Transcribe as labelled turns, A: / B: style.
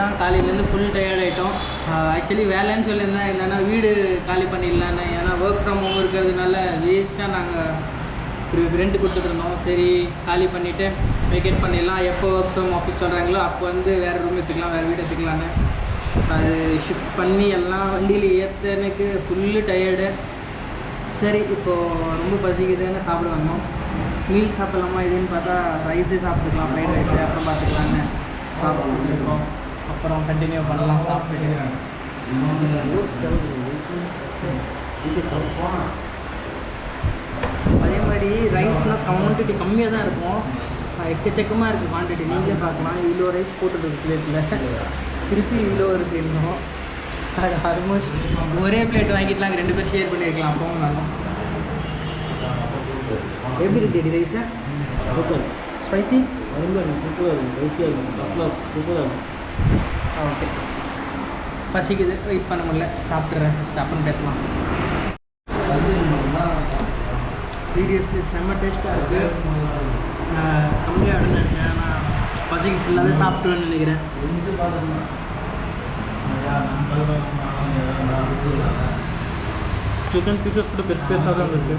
A: தான் காலையிலேருந்து full tired ஆகிட்டோம். ஆக்சுவலி வேலைன்னு சொல்லியிருந்தேன், என்னென்னா வீடு காலி பண்ணிடலான்னு. ஏன்னா ஒர்க் ஃப்ரம் ஹோம் இருக்கிறதுனால வேஸ்ட்டாக நாங்கள் ரெண்ட் கொடுத்துட்ருந்தோம். சரி காலி பண்ணிவிட்டு வெக்கேட் பண்ணிடலாம், எப்போ ஒர்க் ஃப்ரம் ஆஃபீஸ் சொல்கிறாங்களோ அப்போ வந்து வேறு ரூம் எடுத்துக்கலாம், வேறு வீடு எடுத்துக்கலான்னு அது ஷிஃப்ட் பண்ணி எல்லாம் வண்டியில் ஏற்றனுக்கு ஃபுல்லு டயர்டு. சரி இப்போது ரொம்ப பசிக்குதுன்னு சாப்பிட வந்தோம். மீல் சாப்பிட்லாமா இதுன்னு பார்த்தா ரைஸே சாப்பிட்டுக்கலாம், ஃப்ரைட் ரைஸு அப்புறம் பார்த்துக்கலான்னு சாப்பிட்டுருக்கோம். அப்புறம் கண்டினியூ பண்ணலாம் சாப்பிட்டு. அதே மாதிரி ரைஸ்லாம் குவான்டிட்டி கம்மியாக தான் இருக்கும், எக்கச்சக்கமாக இருக்குது குவான்டிட்டி. நீங்களே பார்க்கலாம், இவ்வளோ ரைஸ் போட்டுருக்கு பிளேட்டில், திருப்பி இவ்வளோ இருக்குது இன்னும். அது ஆல்மோஸ்ட் ஒரே பிளேட் வாங்கிட்டுலாம் 2 பேர் ஷேர் பண்ணியிருக்கலாம். அப்பவும் நானும் எப்படி இருக்குது ரைஸை? சூப்பர் ஸ்பைசி, சூப்பர் ஸ்பைசியாக இருக்கும், ஃபஸ்ட் கிளாஸ் சூப்பராக இருக்கும். ஓகே பசிக்குது, வெயிட் பண்ண முடியல, சாப்பிட்றேன். அப்புறம் பேசலாம். சீரியஸ்லி செம்ம டேஸ்ட்டாக இருக்குது. கம்மியாக நினைச்சேன், ஆனால் பசிக்கு ஃபுல்லாகவே சாப்பிட்டுவேன்னு நினைக்கிறேன். சிக்கன் பீசஸ் கூட பெருசு பெருசாக தான் இருக்குது.